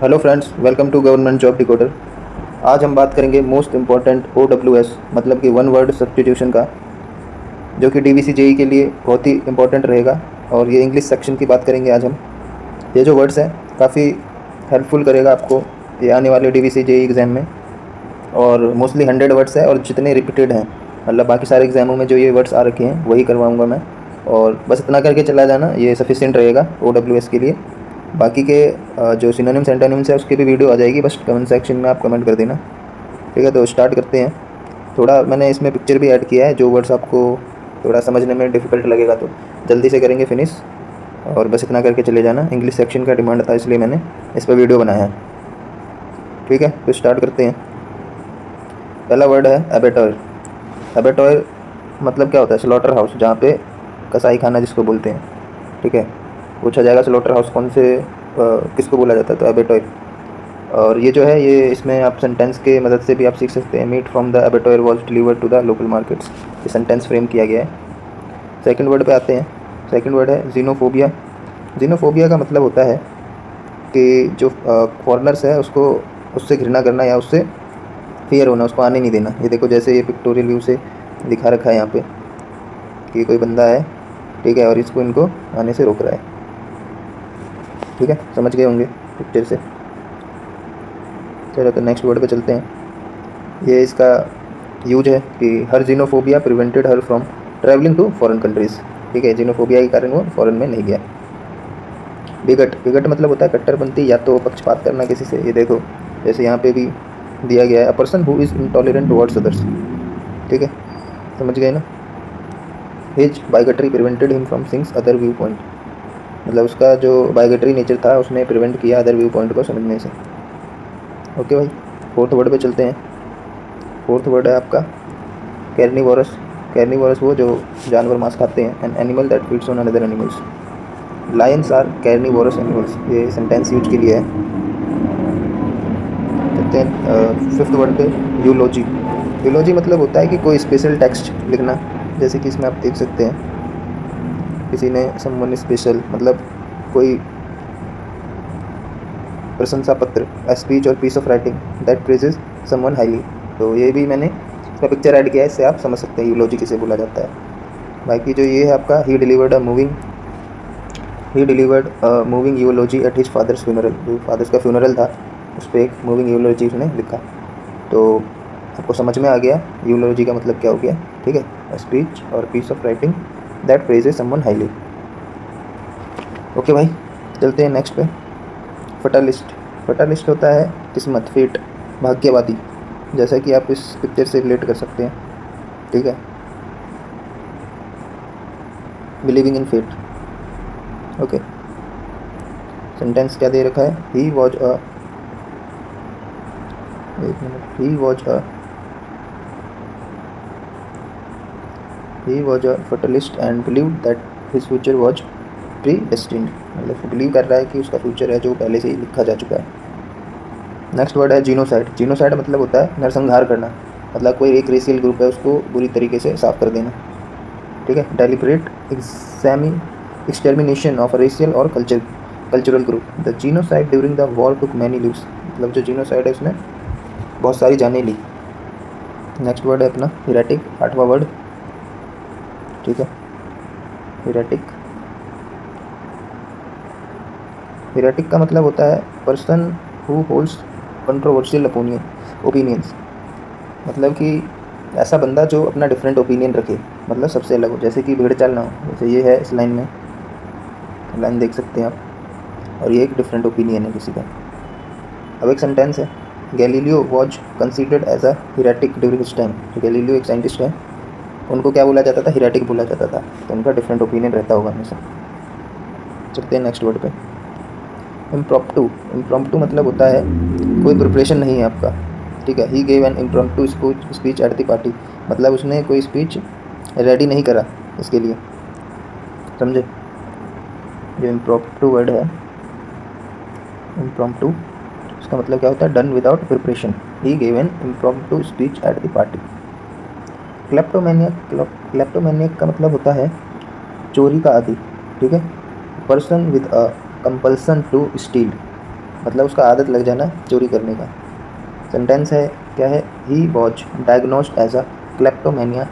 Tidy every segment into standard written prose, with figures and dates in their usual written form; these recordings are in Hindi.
Hello friends, welcome to government job decoder. आज हम बात करेंगे मोस्ट इम्पॉर्टेंट OWS मतलब कि वन वर्ड सब्स्टिट्यूशन का, जो कि DVC जेई के लिए बहुत ही इम्पॉर्टेंट रहेगा। और ये इंग्लिश सेक्शन की बात करेंगे आज हम। ये जो वर्ड्स हैं काफ़ी हेल्पफुल करेगा आपको ये आने वाले DVC जेई एग्ज़ाम में। और मोस्टली 100 वर्ड्स है और जितने रिपीटेड हैं मतलब बाकी सारे एग्ज़ामों में जो ये वर्ड्स आ रखे हैं वही करवाऊँगा मैं। और बस इतना करके चला जाना, ये सफिशिएंट रहेगा OWS के लिए। बाकी के जो सिनोनिम्स एंटोनिम्स है उसकी भी वीडियो आ जाएगी, बस कमेंट सेक्शन में आप कमेंट कर देना। ठीक है, तो स्टार्ट करते हैं। थोड़ा मैंने इसमें पिक्चर भी ऐड किया है, जो वर्ड्स आपको थोड़ा समझने में डिफ़िकल्ट लगेगा तो जल्दी से करेंगे फिनिश। और बस इतना करके चले जाना। इंग्लिश सेक्शन का डिमांड था इसलिए मैंने इस पर वीडियो बनाया है। ठीक है, तो स्टार्ट करते हैं। पहला वर्ड है एबेटॉयर। एबेटॉयर मतलब क्या होता है? स्लॉटर हाउस, जहाँ पे कसाई खाना जिसको बोलते हैं। ठीक है, पूछा जाएगा स्लॉटर हाउस कौन से किसको बोला जाता है, तो एबेटॉयर। और ये जो है ये इसमें आप सेंटेंस के मदद से भी आप सीख सकते हैं। Meat from the abattoir was delivered to the local markets. ये सेंटेंस फ्रेम किया गया है। सेकंड वर्ड पे आते हैं। सेकंड वर्ड है जीनोफोबिया। जीनोफोबिया का मतलब होता है कि जो फॉरेनर्स है उसको उससे घृणा करना या उससे फियर होना, उसको आने नहीं देना। ये देखो जैसे ये पिक्टोरियल व्यू से दिखा रखा है यहाँ पे कि कोई बंदा है, ठीक है, और इसको इनको आने से रोक रहा है। ठीक है, समझ गए होंगे पिक्चर से। चलो तो नेक्स्ट वर्ड पे चलते हैं। ये इसका यूज है कि her xenophobia prevented her from travelling to foreign countries. ठीक है, जीनोफोबिया के कारण वो फॉरेन में नहीं गया। बिगट। बिगट मतलब होता है कट्टरपंथी या तो पक्षपात करना किसी से। ये देखो जैसे यहाँ पे भी दिया गया है, a person who is intolerant towards others. ठीक है, समझ गए ना। His bigotry prevented him from seeing other viewpoint. मतलब उसका जो बाइगटरी नेचर था उसने प्रिवेंट किया अदर व्यू पॉइंट को समझने से। ओके भाई, फोर्थ वर्ड पे चलते हैं। फोर्थ वर्ड है आपका कैर्निवोरस। कैर्निवोरस वो जो जानवर मांस खाते हैं। An animal that feeds on another animals. Lions are carnivorous animals. ये सेंटेंस यूज के लिए है। चलते हैं फिफ्थ वर्ड पे, यूलॉजी। यूलॉजी मतलब होता है कि कोई स्पेशल टेक्स्ट लिखना, जैसे कि इसमें आप देख सकते हैं किसी ने समवन स्पेशल मतलब कोई प्रशंसा पत्र, a speech or piece of writing that praises someone highly. तो ये भी मैंने इसका पिक्चर ऐड किया है, इससे आप समझ सकते हैं यूलॉजी किसे बोला जाता है। बाकी जो ये है आपका he delivered a moving eulogy at his father's funeral. जो फादर्स का फ्यूनरल था उस पर एक मूविंग यूलॉजी उसने लिखा। तो आपको समझ में आ गया यूलॉजी का मतलब क्या हो गया। ठीक है, a speech or piece of writing that praises someone highly. Okay भाई, चलते हैं नेक्स्ट पे। फटालिस्ट। फटालिस्ट होता है किस्मत, फेट, भाग्यवादी, जैसा कि आप इस पिक्चर से रिलेट कर सकते हैं। ठीक है, believing in fate. Okay, sentence क्या दे रखा है? ही वॉज अ, एक minute, he was a fatalist and believe that his future was predestined. मतलब बिलीव कर रहा है कि उसका फ्यूचर है जो पहले से ही लिखा जा चुका है। नेक्स्ट वर्ड है जीनोसाइड। जीनोसाइड मतलब होता है नरसंहार करना, मतलब कोई एक रेशियल ग्रुप है उसको बुरी तरीके से साफ कर देना। ठीक है, deliberate extermination of racial or cultural group. The genocide during the war took many lives. मतलब जो जीनोसाइड है उसने बहुत सारी जानें ली। नेक्स्ट वर्ड है अपना हिरेटिक, आठवां वर्ड। ठीक है, हिरेटिक। हिरेटिक का मतलब होता है person who holds controversial opinions. मतलब कि ऐसा बंदा जो अपना डिफरेंट ओपिनियन रखे, मतलब सबसे अलग हो, जैसे कि भेड़ चाल ना हो। जैसे ये है इस लाइन में, लाइन देख सकते हैं आप, और ये एक डिफरेंट ओपिनियन है किसी का। अब एक सेंटेंस है, Galileo was considered as a heretic during his time. Galileo एक साइंटिस्ट है, उनको क्या बोला जाता था? हिरेटिक बोला जाता था। तो उनका डिफरेंट ओपिनियन रहता होगा हमेशा। चलते हैं नेक्स्ट वर्ड पे, इम्प्रॉम्प्टू। इम्प्रॉम्प्टू मतलब होता है कोई प्रिपरेशन नहीं है आपका। ठीक है, ही gave an impromptu speech at the party. मतलब उसने कोई स्पीच रेडी नहीं करा इसके लिए, समझे। जो इम्प्रॉम्प्टू वर्ड है, इम्प्रॉम्प्टू, इसका मतलब क्या होता है? Done without preparation. He gave an impromptu speech at the party. Kleptomaniac. Kleptomaniac का मतलब होता है चोरी का आदी। ठीक है, person with a compulsion to steal. मतलब उसका आदत लग जाना चोरी करने का। सेंटेंस है क्या है, he was diagnosed as a kleptomania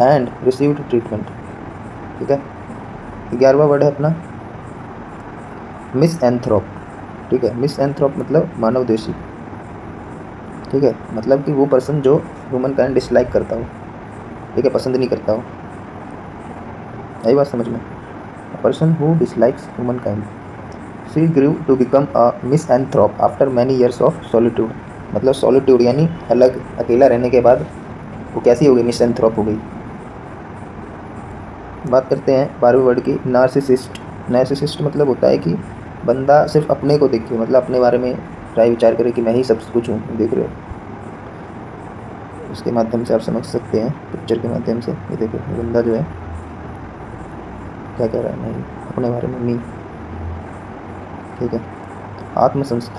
and received treatment. ठीक है। 11वां वर्ड है अपना मिसएंथ्रोप। ठीक है, मिसएंथ्रोप मतलब मानवद्वेषी। ठीक है, मतलब कि वो पर्सन जो ह्यूमन काइंड डिसलाइक करता हो, ठीक है, पसंद नहीं करता हो। यही बात समझ में, person who dislikes human kind. She grew to become a misanthrope after many years of solitude. मतलब सॉलिट्यूड यानी अलग अकेला रहने के बाद वो कैसी हो गई, मिसएंथ्रोप हो गई। बात करते हैं 12वें वर्ड की, नार्सिसिस्ट। नार्सिसिस्ट मतलब होता है कि बंदा सिर्फ अपने को देखे, मतलब अपने बारे में राय विचार करे कि मैं ही सब कुछ हूँ, देख रहे हो। इसके माध्यम से आप समझ सकते हैं, पिक्चर के माध्यम से। ये देखो ये बंदा जो है क्या कह रहा है, मैं अपने बारे में, मी। ठीक है। आत्मसंस्थ,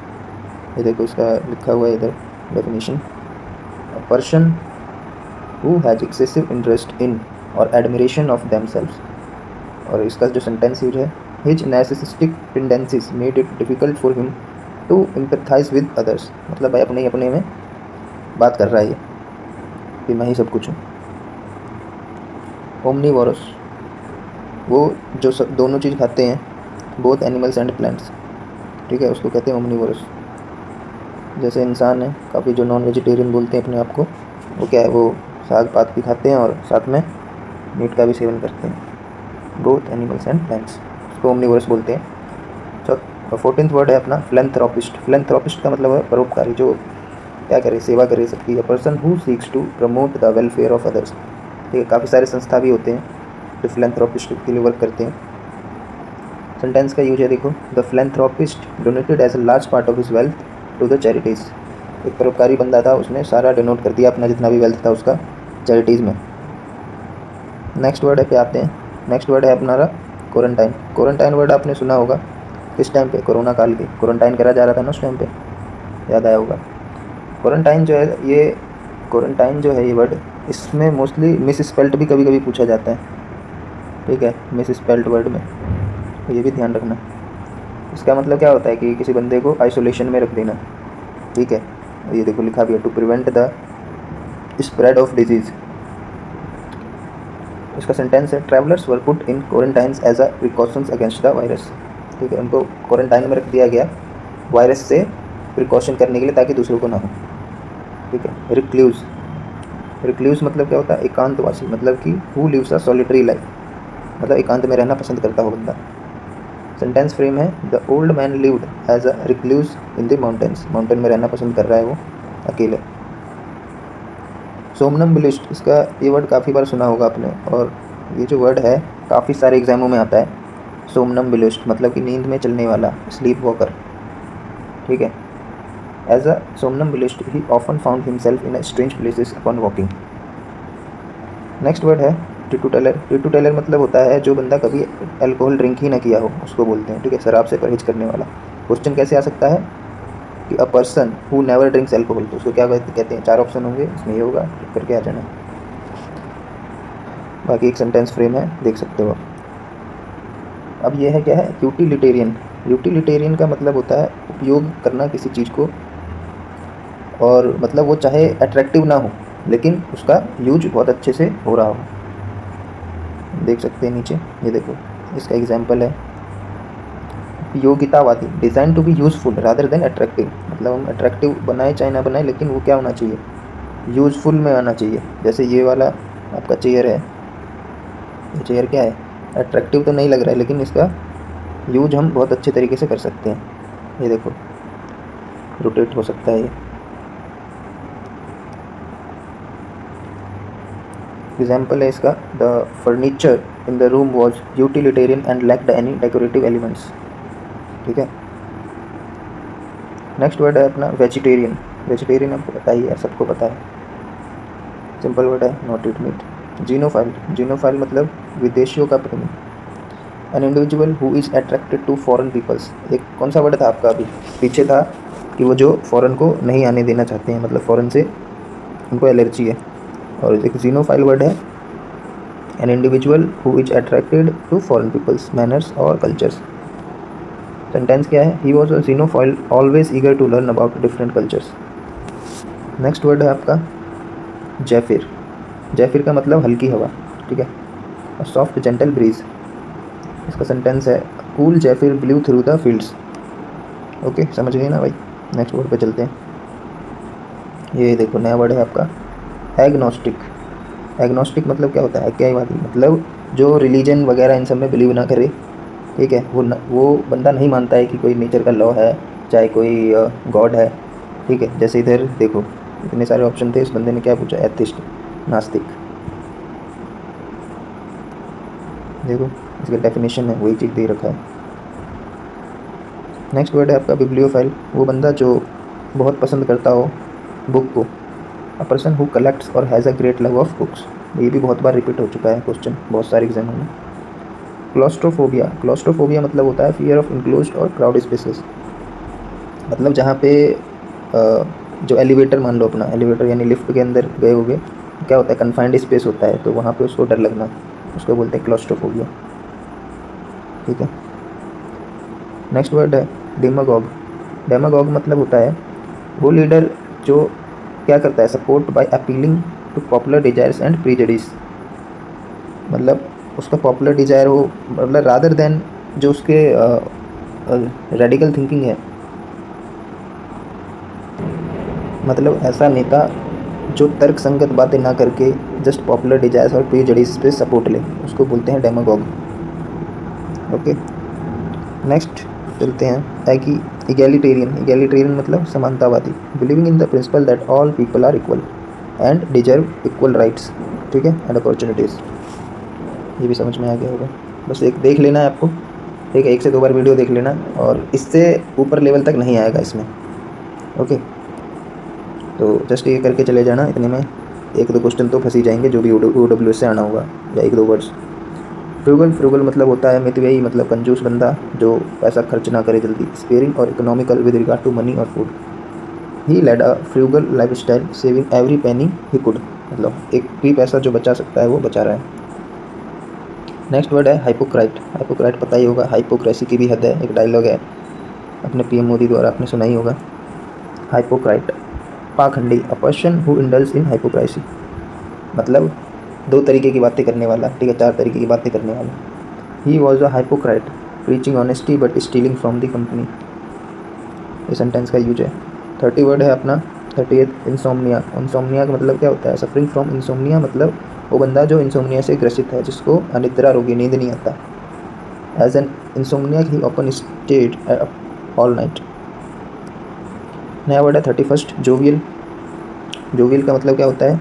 ये देखो इसका लिखा हुआ है इधर definition, a person who has excessive interest in or admiration of themselves. और इसका जो सेंटेंस यूज है, his narcissistic tendencies made it difficult for him to empathise with others. मतलब भाई अपने ही अपने में बात कर रहा है ये कि मैं ही सब कुछ हूँ। ओमनीवोरस, वो जो दोनों चीज़ खाते हैं, बोथ एनिमल्स एंड प्लांट्स। ठीक है, उसको कहते हैं ओमनीवोरस। जैसे इंसान है, काफ़ी जो नॉन वेजिटेरियन बोलते हैं अपने आप को, वो क्या है, वो साग पात भी खाते हैं और साथ में मीट का भी सेवन करते हैं। बोथ एनिमल्स एंड प्लांट्स, उसको ओमनीवोरस बोलते हैं। तो 14th वर्ड है अपना फिलैंथ्रोपिस्ट। फिलैंथ्रोपिस्ट का मतलब है परोपकारी, जो क्या करे, सेवा करे सबकी। A person who seeks to promote the welfare of others. ठीक है, काफ़ी सारे संस्था भी होते हैं जो फिलैंथ्रोपिस्ट के लिए वर्क करते हैं। सेंटेंस का यूज है देखो, the philanthropist donated as a large part of his wealth to the charities. एक परोपकारी बंदा था, उसने सारा डोनेट कर दिया अपना जितना भी वेल्थ था उसका चैरिटीज़ में। नेक्स्ट वर्ड है पे आते हैं। नेक्स्ट वर्ड है अपना क्वारंटाइन। क्वारंटाइन वर्ड आपने सुना होगा, किस टाइम पे, कोरोना काल के क्वारंटाइन करा जा रहा था ना उस टाइम पे, याद आया होगा। क्वारंटाइन जो है ये, क्वारंटाइन जो है ये वर्ड, इसमें मोस्टली मिस स्पेल्ट भी कभी कभी पूछा जाता है। ठीक है, मिस स्पेल्ट वर्ड में, तो ये भी ध्यान रखना। इसका मतलब क्या होता है कि किसी बंदे को आइसोलेशन में रख देना। ठीक है, ये देखो लिखा भी है, to prevent the spread of disease. इसका सेंटेंस है, travellers were put in quarantines as a precautions against the virus. ठीक है, उनको क्वारंटाइन में रख दिया गया वायरस से प्रिकॉशन करने के लिए, ताकि दूसरों को ना हो। ठीक है। रिक्ल्यूज, रिक्ल्यूज मतलब क्या होता है, एकांतवासी, मतलब कि who lives a solitary life, मतलब एकांत में रहना पसंद करता हो बंदा। सेंटेंस फ्रेम है, the old man lived as a recluse in the mountains. Mountain में रहना पसंद कर रहा है वो अकेले। सोमनम्बुलिस्ट, इसका ये वर्ड काफ़ी बार सुना होगा आपने, और ये जो वर्ड है काफ़ी सारे एग्जामों में आता है। सोमनम्बुलिस्ट मतलब कि नींद में चलने वाला, स्लीप वॉकर। ठीक है। As a somnambulist he often found himself in strange places upon walking. Next word है टिटू-टेलर। टिटू-टेलर मतलब होता है जो बंदा कभी अल्कोहल ड्रिंक ही ना किया हो, उसको बोलते हैं। ठीक है, शराब से परहेज करने वाला। क्वेश्चन कैसे आ सकता है कि अ person who never drinks alcohol, तो उसको क्या कहते हैं, 4 ऑप्शन होंगे, इसमें ये होगा, टिक करके आ जाना। बाकी एक सेंटेंस फ्रेम है, देख सकते हो आप। अब ये है क्या है, यूटिलिटेरियन। यूटिलिटेरियन का मतलब होता है उपयोग करना किसी चीज़ को, और मतलब वो चाहे अट्रैक्टिव ना हो लेकिन उसका यूज बहुत अच्छे से हो रहा हो। देख सकते हैं नीचे, ये देखो इसका एग्जांपल है, उपयोगितावादी, design to be useful rather than attractive. मतलब हम अट्रैक्टिव बनाए चाहे ना बनाए, लेकिन वो क्या होना चाहिए, यूज़फुल में आना चाहिए। जैसे ये वाला आपका चेयर है, ये चेयर क्या है, अट्रैक्टिव तो नहीं लग रहा है, लेकिन इसका यूज हम बहुत अच्छे तरीके से कर सकते हैं। ये देखो रोटेट हो सकता है ये। एग्जाम्पल है इसका, the furniture in the room was utilitarian and lacked any decorative elements. ठीक है। नेक्स्ट वर्ड है अपना वेजिटेरियन। वेजिटेरियन आपको पता ही है, सबको पता है, सिंपल वर्ड है, not it meet. Xenophile, xenophile मतलब विदेशियों का प्रेमी। An individual who is attracted to foreign peoples. एक कौन सा वर्ड था आपका अभी पीछे था कि वो जो फॉरेन को नहीं आने देना चाहते हैं, मतलब फॉरेन से उनको एलर्जी है। और एक जीनोफाइल वर्ड है, an individual who is attracted to foreign peoples manners or cultures. Sentence क्या है, he was a xenophile always eager to learn about different cultures. Next word है आपका जैफिर। जैफिर का मतलब हल्की हवा, ठीक है, अ सॉफ्ट जेंटल ब्रीज। इसका सेंटेंस है cool zephyr blew through the fields. Okay, समझ गए ना भाई। नेक्स्ट वर्ड पे चलते हैं। ये देखो नया वर्ड है आपका एग्नोस्टिक। एग्नोस्टिक मतलब क्या होता है, अज्ञावादी, मतलब जो रिलीजन वगैरह इन सब में बिलीव ना करे, ठीक है, वो बंदा नहीं मानता है कि कोई नेचर का लॉ है, चाहे कोई गॉड है, ठीक है। जैसे इधर देखो इतने सारे ऑप्शन थे, इस बंदे ने क्या पूछा, एथिस्ट, नास्तिक। देखो इसका डेफिनेशन है, वही चीज़ दे रखा है। नेक्स्ट वर्ड है आपका बिब्लियोफाइल। वो बंदा जो बहुत पसंद करता हो बुक को। अ पर्सन हु कलेक्ट्स और has a great love of books. ये भी बहुत बार रिपीट हो चुका है क्वेश्चन बहुत सारे एग्जामों में। क्लॉस्ट्रोफोबिया। क्लॉस्ट्रोफोबिया मतलब होता है फियर ऑफ इनक्लोज्ड और क्राउड स्पेसेस। मतलब जहाँ पे जो एलिवेटर, मान लो अपना एलिवेटर यानी लिफ्ट के अंदर गए होगे, क्या होता है, कन्फाइंड स्पेस होता है, तो वहाँ पे उसको डर लगना, उसको बोलते हैं क्लॉस्ट्रोफोबिया, ठीक है। नेक्स्ट वर्ड है डेमागॉग। डेमागॉग मतलब होता है वो लीडर जो क्या करता है, support by appealing to popular desires and prejudices. मतलब उसका पॉपुलर डिजायर हो, मतलब रादर देन जो उसके रेडिकल थिंकिंग है, मतलब ऐसा नेता जो तर्क संगत बातें ना करके जस्ट पॉपुलर डिजायर्स और प्रीजडिस पे सपोर्ट ले, उसको बोलते हैं डेमागॉग। ओके, नेक्स्ट चलते हैं एगी इगैलिटेरियन। इगैलिटेरियन मतलब समानतावादी, believing in the principle that all people are equal and deserve equal rights, ठीक है, एंड अपॉर्चुनिटीज़। ये भी समझ में आ गया होगा, बस एक देख लेना है आपको, ठीक है, 1 से 2 बार वीडियो देख लेना, और इससे ऊपर लेवल तक नहीं आएगा इसमें। ओके, तो जस्ट ये करके चले जाना, इतने में 1-2 क्वेश्चन तो फंस ही जाएंगे, जो भी OW से आना होगा, या 1-2 वर्ड्स। फ्रूगल। फ्रूगल मतलब होता है मितव्ययी, मतलब कंजूस बंदा जो पैसा खर्च ना करे जल्दी। Sparing or economical with regard to money or food. He led a frugal lifestyle saving every penny he could, मतलब एक भी पैसा जो बचा सकता है वो बचा रहा है। नेक्स्ट वर्ड है हाइपोक्राइट। हाइपोक्राइट पता ही होगा, हाइपोक्रेसी की भी हद है, एक डायलॉग है अपने PM मोदी द्वारा, आपने सुना ही होगा। हाइपोक्राइट पाखंडी, a person who indulge in hypocrisy, मतलब 2 तरीके की बातें करने वाला, ठीक है, 4 तरीके की बातें करने वाला। He was a hypocrite preaching honesty but stealing from the company. ये सेंटेंस का यूज है। 30 वर्ड है अपना 38 इंसोम्निया। इंसोम्निया का मतलब क्या होता है, सफरिंग फ्रॉम इंसोम्निया, मतलब वो बंदा जो इंसोम्निया से ग्रसित है, जिसको अनिद्रा रोगी, नींद नहीं आता। As an insomnia he often stayed all night. नया वर्ड है 31 जोवियल। जोवियल का मतलब क्या होता है,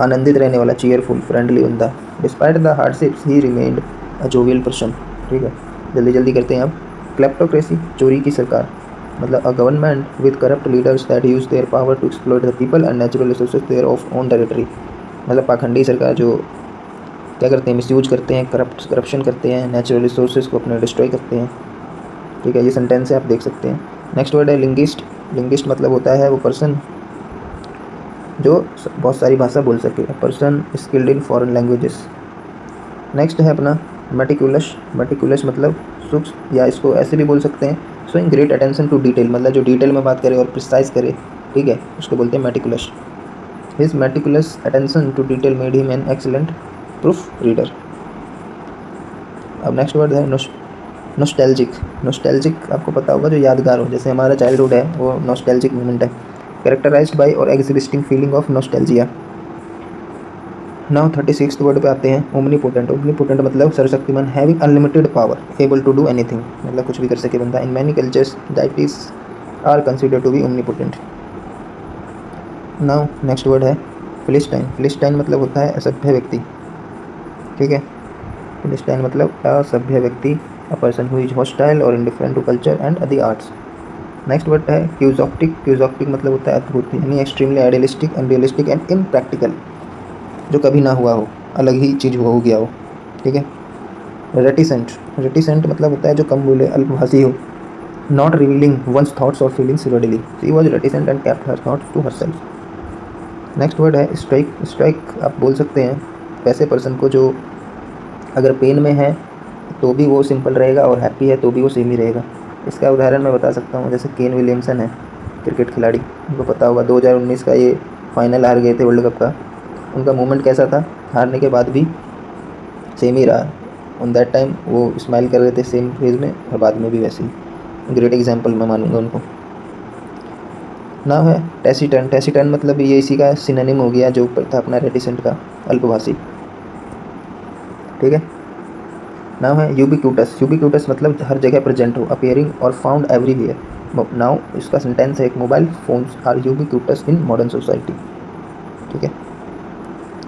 आनंदित रहने वाला, चीयरफुल, फ्रेंडली बंदा। Despite the hardships he remained a jovial person, ठीक है। जल्दी जल्दी करते हैं अब। क्लेप्टोक्रेसी चोरी की सरकार, मतलब a government with corrupt leaders that use their power to exploit the people and natural resources their of own territory. मतलब पाखंडी सरकार जो क्या करते हैं, मिसयूज करते हैं, करप्शन करते हैं, नेचुरल रिसोर्सेज को अपने डिस्ट्रॉय करते हैं, ठीक है। ये सेंटेंस है, आप देख सकते हैं। नेक्स्ट वर्ड है लिंग्विस्ट। लिंग्विस्ट मतलब होता है वो पर्सन जो बहुत सारी भाषा बोल सके, person skilled in foreign languages. Next है अपना मेटिकुलस। मेटिकुलस मतलब सूक्ष्म, या इसको ऐसे भी बोल सकते हैं showing great attention to detail, मतलब जो डिटेल में बात करे और प्रिसाइज करे, ठीक है, उसको बोलते हैं meticulous. His meticulous attention to detail made him an excellent proof reader. अब नेक्स्ट वर्ड है नॉस्टैल्जिक। नॉस्टैल्जिक आपको पता होगा, जो यादगार हो, जैसे हमारा चाइल्डहुड है वो नॉस्टैल्जिक मोमेंट है। कैरेक्टराइज्ड बाय और existing feeling of nostalgia. Now 36 word पे आते हैं ओमनीपोटेंट। ओमनीपोटेंट मतलब सर्वशक्तिमान, having unlimited power, able to do anything, मतलब कुछ भी कर सके बंदा। In many cultures deities are considered to be omnipotent. Now next word है फिलिस्टाइन। फिलिस्टाइन मतलब होता है असभ्य व्यक्ति, ठीक है। फिलिस्टाइन मतलब असभ्य व्यक्ति, a person who is hostile or indifferent to culture and the arts. Next word है क्यूजॉक्टिक। क्यूजॉक्टिक मतलब होता है अद्भुत, यानी extremely idealistic, unrealistic and impractical, जो कभी ना हुआ हो, अलग ही चीज़ हो गया हो, ठीक है। रेटिसेंट। रेटिसेंट मतलब होता है जो कम बोले, अल्पभाषी हो। नॉट रिवीलिंग वंस थॉट्स और feelings readily, she was reticent and kept her thoughts to herself. Next word है स्ट्राइक। स्ट्राइक आप बोल सकते हैं वैसे पर्सन को जो अगर पेन में है तो भी वो सिंपल रहेगा, और हैप्पी है तो भी वो सेम ही रहेगा। इसका उदाहरण मैं बता सकता हूँ, जैसे केन विलियमसन है, क्रिकेट खिलाड़ी, उनको पता होगा 2019 का ये फाइनल हार गए थे वर्ल्ड कप का। उनका मोमेंट कैसा था, हारने के बाद भी सेम ही रहा। ऑन दैट टाइम वो स्माइल कर रहे थे सेम फेज में, और बाद में भी वैसे ही। ग्रेट एग्जाम्पल मैं मानूंगा उनको। नाम है टैसीटन। टैसीटन मतलब ये इसी का सिनोनिम हो गया जो ऊपर था अपना रेटिसेंट का, अल्पभाषी। ठीक है। नाम है यूबिक्यूटस। यूबिक्यूटस मतलब हर जगह प्रेजेंट हो, अपियरिंग और फाउंड एवरीवेयर। नाउ इसका सेंटेंस है, एक mobile phones are ubiquitous in modern society. ठीक है।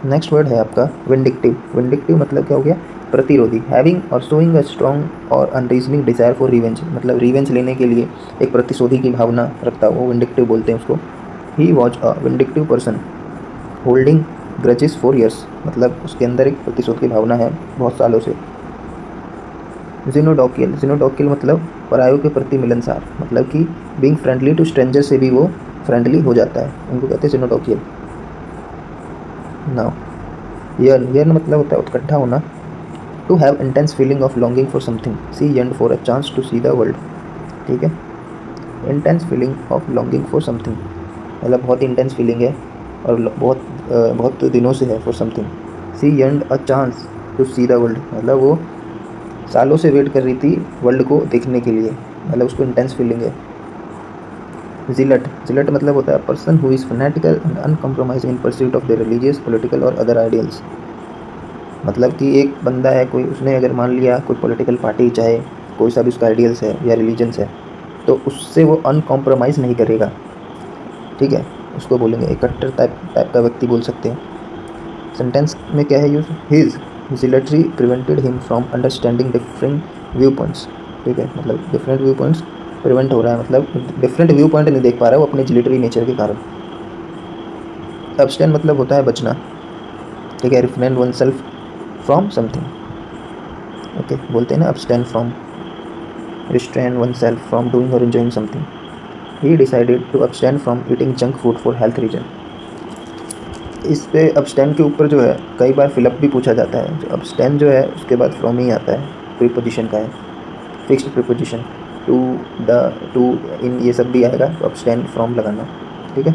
नेक्स्ट वर्ड है आपका विंडिक्टिव। विंडिक्टिव मतलब क्या हो गया, प्रतिरोधी। हैविंग और शोइंग अ स्ट्रॉन्ग और अनरीजनिंग डिजायर फॉर रिवेंज, मतलब रिवेंज लेने के लिए एक प्रतिशोधी की भावना रखता हो, वो विंडिक्टिव बोलते हैं उसको। ही was a vindictive person holding grudges for years, मतलब उसके अंदर एक प्रतिशोध की भावना है बहुत सालों से। जिनोडोकियल। जिनोडोकियल मतलब परायों के प्रति मिलनसार, मतलब कि बीइंग फ्रेंडली टू स्ट्रेंजर से भी वो फ्रेंडली हो जाता है, उनको कहते हैं जिनोडोकियल। Now yearn. यर्न मतलब होता है उत्कंठा होना। To have intense feeling of longing for something, see yearn for a chance to see the world. ठीक है। Intense feeling of longing for something, मतलब बहुत इंटेंस फीलिंग है और बहुत दिनों से है for something. See yearn a chance to see the world, मतलब वो सालों से वेट कर रही थी वर्ल्ड को देखने के लिए, मतलब उसको इंटेंस फीलिंग है। जिलट। जिलट मतलब होता है person who is fanatical and uncompromising in pursuit of the religious, political और अदर आइडियल्स। मतलब कि एक बंदा है कोई, उसने अगर मान लिया कोई पॉलिटिकल पार्टी, चाहे कोई सा भी उसका आइडियल्स है या रिलीजन्स है, तो उससे वो अनकॉम्प्रोमाइज़ नहीं करेगा। ठीक है। उसको बोलेंगे एक कट्टर टाइप का व्यक्ति बोल सकते हैं। सेंटेंस में क्या है use, his zealotry prevented him from understanding different viewpoints. ठीक है, मतलब डिफरेंट व्यू पॉइंट्स प्रिवेंट हो रहा है, मतलब डिफरेंट व्यू पॉइंट नहीं देख पा रहा है वो अपने जिलेटरी नेचर के कारण। अब्सटेन मतलब होता है बचना। ठीक है। Refrain oneself from something. Okay, बोलते हैं ना abstain from, restrain oneself from doing or enjoying something. He decided to abstain from eating junk food for health reason. इस पे अब्सटेन के ऊपर जो है कई बार फिलअप भी पूछा जाता है। जो अब्सटेन जो है उसके बाद फ्रॉम ही आता है, प्रीपोजिशन का है, fixed preposition. To, the, to, in, ये सब भी आएगा तो अब्सटेन फ्रॉम लगाना। ठीक है।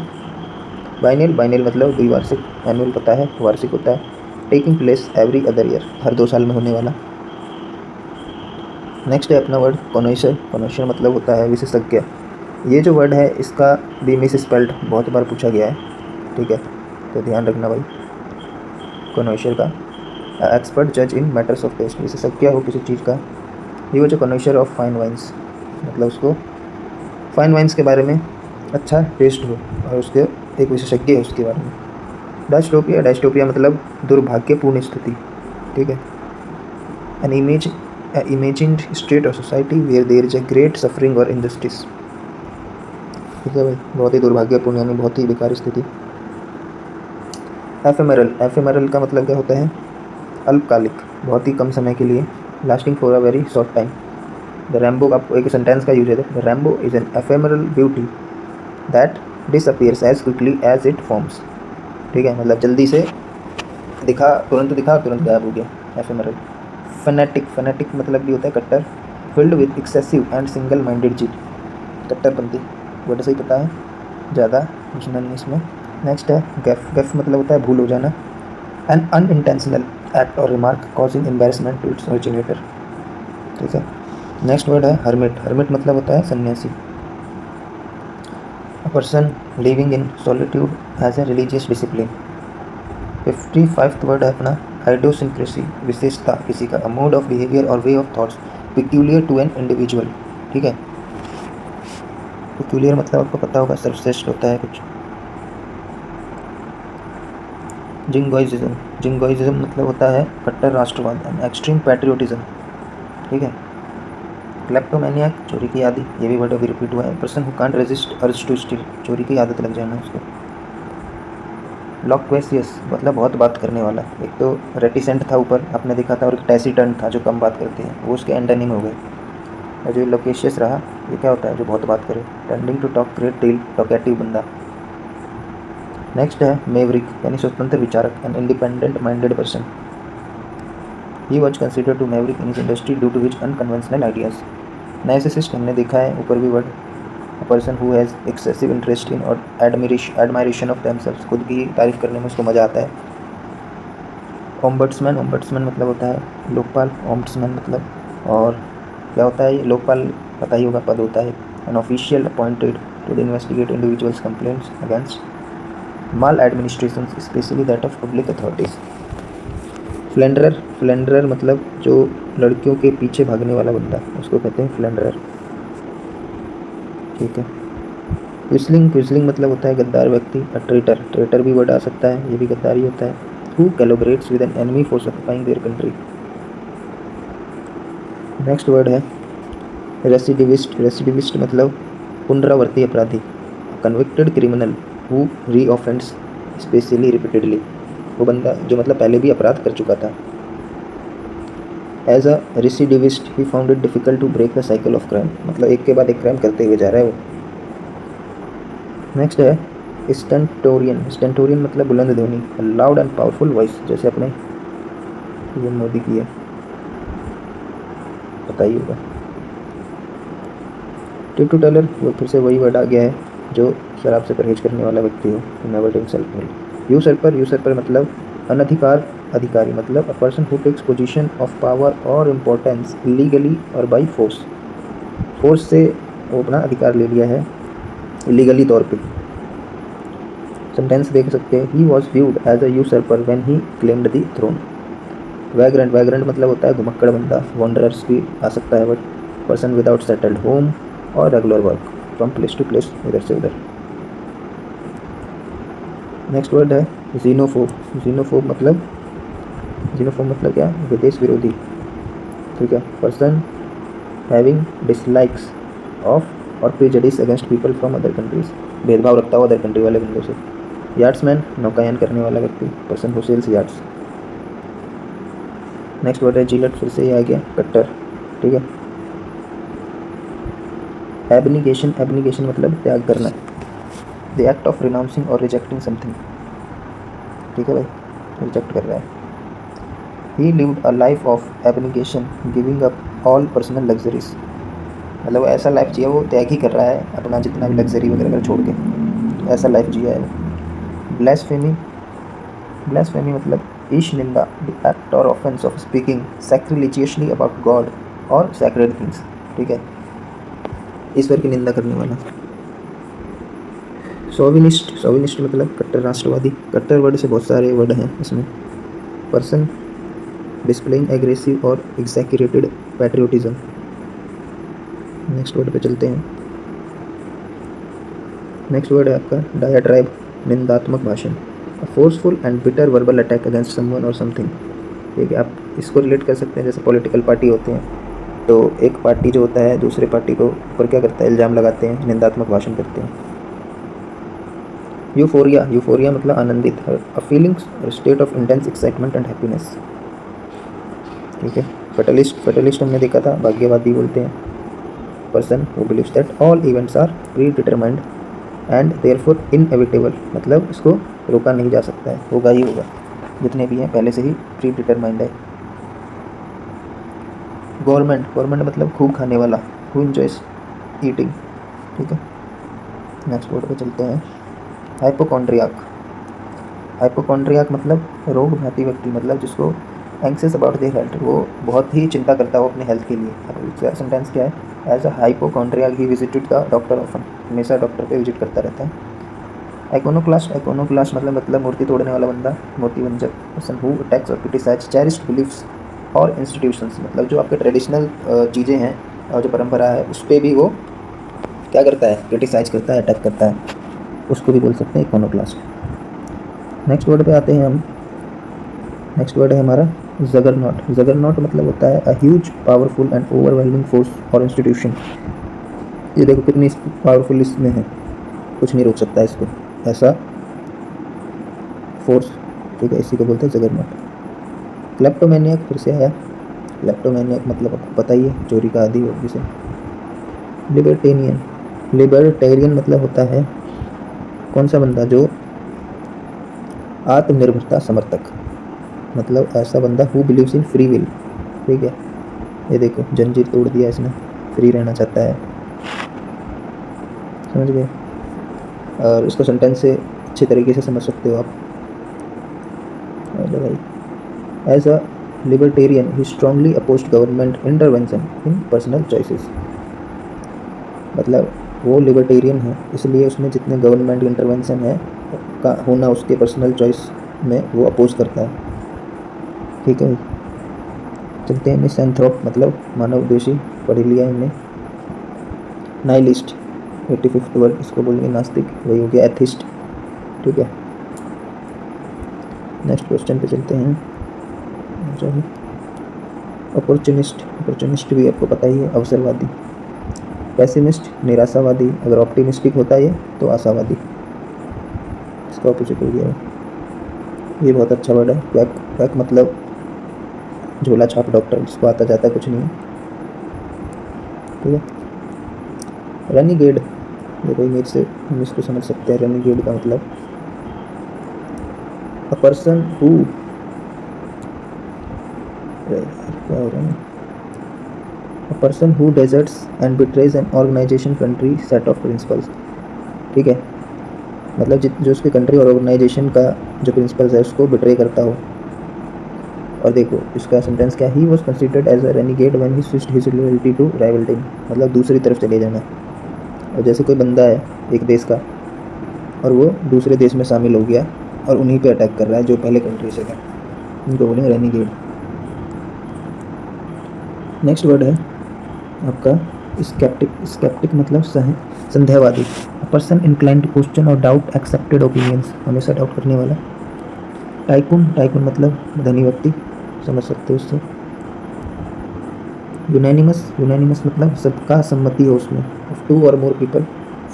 बाइनल। बाइनल मतलब द्विवार्षिक। एनुअल पता है वार्षिक होता है। Taking place every other year, हर 2 साल में होने वाला। नेक्स्ट है अपना वर्ड कॉनोइशर। कॉनोइशर मतलब होता है विशेषज्ञ। ये जो वर्ड है इसका भी मिस स्पेल्ड बहुत बार पूछा गया है। ठीक है, तो ध्यान रखना भाई। कॉनोइशर का एक्सपर्ट जज इन मैटर्स ऑफ टेस्ट, विशेषज्ञ हो किसी चीज़ का। ये वो जो कॉनोइशर ऑफ फाइन वाइन्स, मतलब उसको फाइन वाइन्स के बारे में अच्छा टेस्ट हो और उसके एक विशेषज्ञ है उसके बारे में। डायस्टोपिया। डायस्टोपिया मतलब दुर्भाग्यपूर्ण स्थिति। ठीक है। An imagined state of society where there is a great suffering और इनजस्टिस। ठीक है भाई, बहुत ही दुर्भाग्यपूर्ण यानी बहुत ही बेकार स्थिति। एफेमेरल। एफेमेरल का मतलब क्या होता है, अल्पकालिक, बहुत ही कम समय के लिए, lasting for a very short time. The rainbow, आपको एक सेंटेंस का यूज है, the rainbow is an ephemeral beauty that disappears as quickly as it forms. ठीक है, मतलब जल्दी से दिखा, तुरंत दिखा, तुरंत गायब हो गया, एफेमेरल। फैनेटिक। फैनेटिक मतलब भी होता है कट्टर, filled with excessive and single minded जिद, कट्टरपंथी। वर्ड से ही पता है, ज़्यादा घुसना नहीं इसमें। नेक्स्ट है गैफ। गैफ मतलब होता है भूल हो जाना, एन अनइंटेंशनल एक्ट और remark causing embarrassment to its originator. ठीक है। नेक्स्ट वर्ड है हर्मिट। हर्मिट मतलब होता है सन्यासी। A person living in solitude as a religious discipline. 55th word है अपना आइडियोसिंक्रेसी, विशेषता किसी का, अ मोड ऑफ बिहेवियर और way of thoughts peculiar to an individual. ठीक है। पिक्यूलियर मतलब आपको पता होगा सर्वश्रेष्ठ होता है कुछ। जिंगोइज्म। जिंगोइज्म मतलब होता है कट्टर राष्ट्रवाद एंड एक्सट्रीम पैट्रियोटिज्म। ठीक है। क्लेप्टोमैनियाक, चोरी की आदि, ये भी वर्ड अभी रिपीट हुआ है। Person who can't resist urge to steal, चोरी की आदत लग जाना उसको। लॉक्वेसियस मतलब बहुत बात करने वाला। एक तो रेटिसेंट था ऊपर आपने देखा था, और एक टैसीटर्न था जो कम बात करते हैं, वो उसके एंटोनिम हो गए। और जो लोकेशियस रहा, ये क्या होता है, जो बहुत बात करे, tending to talk great deal, talkative बंदा। नेक्स्ट है मेवरिक, यानी स्वतंत्र विचारक, an independent minded person. He was consider to maverick in his industry due to which unconventional ideas. Narcissist हमने देखा है, ऊपर भी वर्ड, a person who has excessive interest in और एडमायरेशन ऑफ देमसेल्व्स, खुद की तारीफ करने में उसको मज़ा आता है। ओम्बड्समैन, ओम्बड्समैन मतलब होता है लोकपाल, ओम्बड्समैन मतलब, और क्या होता है ये लोकपाल, पता ही होगा, पद होता है an official appointed to investigate individuals complaints against maladministration especially that of public authorities. Philanderer, philanderer मतलब जो लड़कियों के पीछे भागने वाला बंदा, उसको कहते हैं फ्लेंडरर, ठीक है। क्विस्लिंग, क्विस्लिंग मतलब होता है गद्दार व्यक्ति। अ ट्रेटर, ट्रेटर भी वर्ड आ सकता है, ये भी गद्दार ही होता है। Who collaborates with an enemy for occupying their country. Next word है रेसिडिविस्ट, रेसिडिविस्ट मतलब पुनरावर्ती अपराधी। Convicted criminal who reoffends especially repeatedly, वो बंदा जो मतलब पहले भी अपराध कर चुका था। As a recidivist he found it difficult to break the cycle of crime, मतलब एक के बाद एक क्राइम करते हुए जा रहा है वो। नेक्स्ट है स्टेंटोरियन, स्टेंटोरियन मतलब बुलंद ध्वनि, लाउड एंड पावरफुल वॉइस, जैसे अपने पीएम मोदी की है, पता ही होगा। टिप टू टेलर, वो फिर से वही वर्ड आ गया है जो शराब से परहेज करने वाला व्यक्ति हो, never drink alcohol. Usurper, usurper मतलब अनधिकार अधिकारी, मतलब a person who takes position of power और इम्पोर्टेंस इलीगली और बाई फोर्स, फोर्स से वो अपना अधिकार ले लिया है इलीगली तौर पे। सेंटेंस देख सकते हैं, he was viewed as a usurper when he claimed the throne. Vagrant, vagrant मतलब होता है घुमक्कड़ बंदा, वॉन्डरर्स भी आ सकता है, but person without settled home or regular work from place to place, इधर से उधर। नेक्स्ट वर्ड है जीनोफोब, जीनोफोब मतलब, जीनोफोब मतलब क्या, विदेश विरोधी, ठीक है। पर्सन हैविंग डिसलाइक्स ऑफ और prejudice against people from other countries, भेदभाव रखता हो अदर कंट्री वाले बंदों से। यार्ड्समैन, नौकायन करने वाला व्यक्ति, person who sails yards. Next word है जिलट, फिर से ये आ गया कट्टर, ठीक है। एबनिगेशन, एबनिगेशन मतलब त्याग करना, द एक्ट ऑफ रिनाउंसिंग और रिजेक्टिंग समथिंग, ठीक है भाई, रिजेक्ट कर रहा है। ही lived a life of abnegation giving up all personal luxuries, मतलब ऐसा लाइफ जिया वो त्याग ही कर रहा है अपना जितना भी लग्जरी वगैरह छोड़ के, ऐसा लाइफ जिया है वो। ब्लास्फेमी, ब्लास्फेमी मतलब ईश निंदा, the act or offence of speaking sacrilegiously about God or sacred things, ठीक है, ईश्वर की निंदा करने वाला। सोविनिस्ट, सोविनिस्ट मतलब कट्टर राष्ट्रवादी। कट्टर वर्ड से बहुत सारे वर्ड हैं इसमें। पर्सन डिस्प्लेइंग एग्रेसिव और एग्जैक्यूरेटेड पैट्रियोटिज्म। नेक्स्ट वर्ड पे चलते हैं। नेक्स्ट वर्ड है आपका डायाट्राइब, निंदात्मक भाषण। Forceful and bitter verbal attack against someone और समथिंग, ठीक है। आप इसको रिलेट कर सकते हैं जैसे पॉलिटिकल पार्टी होते हैं, तो एक पार्टी जो होता है दूसरे पार्टी को ऊपर क्या करता है, इल्ज़ाम लगाते हैं, निंदात्मक भाषण करते हैं। यूफोरिया, यूफोरिया मतलब आनंदित, a feelings state of intense excitement and happiness, ठीक है। फैटलिस्ट, फैटलिस्ट हमने देखा था, भाग्यवादी बोलते हैं। Person who believes that all events are predetermined and therefore inevitable, मतलब इसको रोका नहीं जा सकता है, होगा ही होगा, जितने भी हैं पहले से ही प्री डिटरमाइंड है। गवर्नमेंट, गवर्नमेंट मतलब खूब खाने वाला, हु एंजॉयस ईटिंग, ठीक है। नेक्स्ट वर्ड पे चलते हैं। हाइपोकॉन्ड्रियाक, हाइपोकॉन्ड्रियाक मतलब रोग घाती व्यक्ति, मतलब जिसको एंक्सियस अबाउट देयर हेल्थ, वो बहुत ही चिंता करता हो अपने हेल्थ के लिए। अब सेंटेंस क्या है, as a hypochondriac he visited the doctor often, हमेशा डॉक्टर पे विजिट करता रहता है। आइकोनोक्लास्ट, आइकोनोक्लास्ट मतलब मूर्ति तोड़ने वाला बंदा, मूर्ति भंजक। पर्सन हु अटैक्स और क्रिटिसाइज चेरिश्ड बिलीफ्स और इंस्टीट्यूशंस, मतलब जो आपके ट्रेडिशनल चीज़ें हैं और जो परंपरा है उस पर भी वो क्या करता है, क्रिटिसाइज करता है, अटैक करता है, उसको भी बोल सकते हैं इकोनोक्लास्ट। नेक्स्ट वर्ड पे आते हैं हम। नेक्स्ट वर्ड है हमारा जगरनॉट, जगरनॉट मतलब होता है a huge powerful and overwhelming force और इंस्टीट्यूशन। ये देखो कितनी पावरफुल इसमें है, कुछ नहीं रोक सकता इसको, ऐसा फोर्स, ठीक है, इसी को बोलते हैं जगरनॉट। क्लेप्टोमैनियक, फिर से आया, क्लेप्टोमैनियक मतलब आपको पता ही है, चोरी का आदी हो जिसे। लिबर्टेनियन, लिबर्टेरियन मतलब होता है कौन सा बंदा, जो आत्मनिर्भरता समर्थक, मतलब ऐसा बंदा who believes in free will. ठीक है, ये देखो जंजीर तोड़ दिया इसने, फ्री रहना चाहता है, समझ गए। और इसको सेंटेंस से अच्छे तरीके से समझ सकते हो आप। अरे भाई, as a libertarian he strongly opposed government intervention in personal choices. मतलब वो लिबर्टेरियन है, इसलिए उसमें जितने गवर्नमेंट इंटरवेंशन है का होना उसके पर्सनल चॉइस में वो अपोज करता है। ठीक है, चलते हैं। मिसएंथ्रोप मतलब मानवद्वेषी, पढ़ लिया हमने। नाइलिस्ट 85th वर्ड, इसको बोलेंगे नास्तिक, वही हो गया एथिस्ट। ठीक है, नेक्स्ट क्वेश्चन पे चलते हैं। अपॉर्चुनिस्ट, अपॉर्चुनिस्ट भी आपको पता ही है, अवसरवादी। पेसिमिस्ट निराशावादी, अगर ऑप्टिमिस्टिक होता है तो आशावादी, इसका ऑपोजिट हो गया। ये बहुत अच्छा वर्ड है, क्वैक। क्वैक मतलब झोला छाप डॉक्टर, जिसको आता जाता कुछ नहीं है। ठीक है, रेनिगेड, ये कोई मेरे से हम इसको समझ सकते हैं। रेनिगेड का मतलब अ पर्सन हु, क्या हो रहा है, a person who deserts and betrays an organisation country set of principles. ठीक है, मतलब जो उसके कंट्री और ऑर्गेनाइजेशन का जो प्रिंसिपल्स है उसको बिट्रे करता हो। और देखो इसका सेंटेंस क्या, he was considered as a renegade when he switched his loyalty to rival team, मतलब दूसरी तरफ चले जाना। और जैसे कोई बंदा है एक देश का और वो दूसरे देश में शामिल हो गया और उन्हीं पे अटैक कर रहा है जो पहले कंट्री से था, उनको बोलेंगे रेनिगेड। नेक्स्ट वर्ड है आपका स्केप्टिक। स्केप्टिक मतलब संदेहवादी, पर्सन इंक्लाइन टू क्वेश्चन और डाउट एक्सेप्टेड ओपिनियंस, हमेशा डाउट करने वाला। टाइकून, टाइकून मतलब धनी व्यक्ति, समझ सकते हो उससे। यूनानिमस, यूनानिमस मतलब सबका सम्मति हो उसमें, टू और more people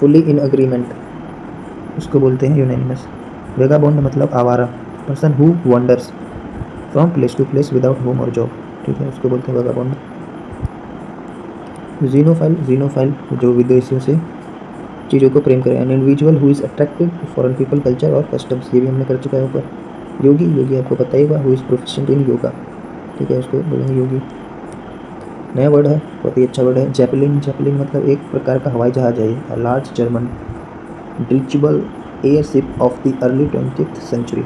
fully in agreement, उसको बोलते हैं यूनानिमस। वेगाबॉन्ड मतलब आवारा, person who wanders from place to place without home और जॉब। ठीक है, उसको बोलते हैं वेगाबॉन्ड। जीनोफाइल, जीनोफाइल जो विदेशियों से चीज़ों को प्रेम करे। An individual who is attractive to foreign people, culture और कस्टम्स, ये भी हमने कर चुका है ऊपर। योगी, योगी आपको पता ही होगा, हु इज़ प्रोफिशिएंट इन योगा। ठीक है, उसको बोलेंगे योगी। नया वर्ड है, बहुत ही अच्छा वर्ड है, जैपलिन। जैपलिन मतलब एक प्रकार का हवाई जहाज है, a large German dirigible airship of the early 20th century.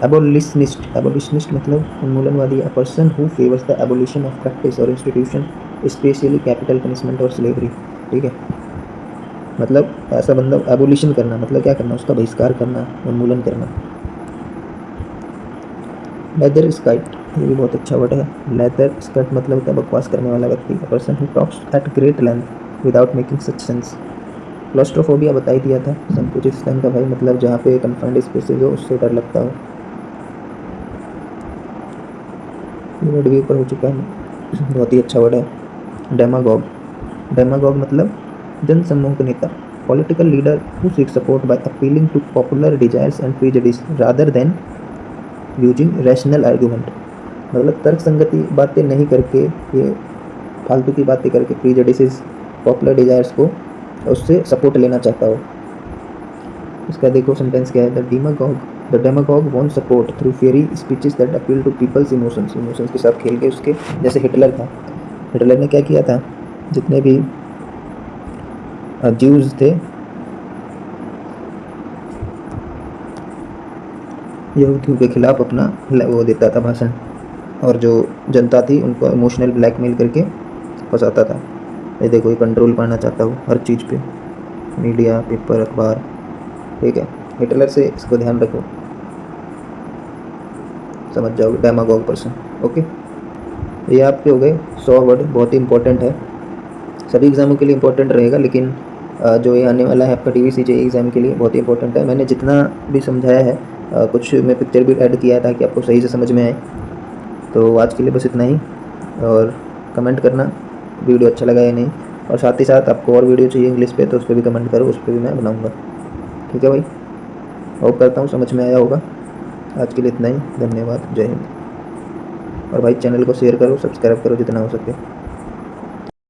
Abolitionist, abolitionist मतलब उन्मूलनवादी, a person who favours the abolition of practice or institution especially capital punishment or slavery. ठीक है, मतलब ऐसा बंदा, एबोलिशन करना मतलब क्या करना, उसका बहिष्कार करना, उन्मूलन करना। लेदर स्कर्ट, ये भी बहुत अच्छा वर्ड है। लेदर स्कर्ट मतलब होता है बकवास करने वाला व्यक्ति, a person who talks eight great length without making such sense. Claustrophobia बता ही दिया था, संकुचित स्थान का भय, मतलब जहाँ पे कन्फाइंड स्पेसेस हो उससे डर लगता हो। ये वर्ड भी ऊपर हो चुका है, बहुत ही अच्छा वर्ड है। डेमागॉग, डेमागॉग मतलब जनसमूह का नेता, political leader who seek support by appealing to popular desires and prejudice rather than using rational argument, मतलब तर्क संगति बातें नहीं करके, ये फालतू की बातें करके प्रेजुडिसेस, पॉपुलर डिजायर्स को उससे सपोर्ट लेना चाहता हो। इसका देखो सेंटेंस क्या है, the demagogue won support through fiery speeches that appeal to people's emotions, emotions के साथ खेल के उसके, जैसे हिटलर था। हिटलर ने क्या किया था, जितने भी ज्यूज थे, यहूदियों के खिलाफ अपना वो देता था भाषण, और जो जनता थी उनको इमोशनल ब्लैकमेल करके फंसाता था। ये देखो, ये कंट्रोल पाना चाहता हूँ हर चीज़ पे, मीडिया, पेपर, अखबार। ठीक है, हिटलर से इसको ध्यान रखो, समझ जाओगे, डेमागॉग पर्सन। ओके, ये आपके हो गए 100 वर्ड, बहुत ही इंपॉर्टेंट है, सभी एग्ज़ामों के लिए इंपॉर्टेंट रहेगा, लेकिन जो ये आने वाला है आपका DVC JEE एग्ज़ाम के लिए बहुत ही इंपॉर्टेंट है। मैंने जितना भी समझाया है, कुछ मैं पिक्चर भी ऐड किया है ताकि आपको सही से समझ में आए। तो आज के लिए बस इतना ही, और कमेंट करना वीडियो अच्छा लगा या नहीं, और साथ ही साथ आपको और वीडियो चाहिए इंग्लिश पे तो उस पर भी कमेंट करो, उस पर भी मैं बनाऊँगा। ठीक है भाई, होप करता हूँ समझ में आया होगा। आज के लिए इतना ही, धन्यवाद, जय हिंद। और भाई चैनल को शेयर करो, सब्सक्राइब करो जितना हो सके।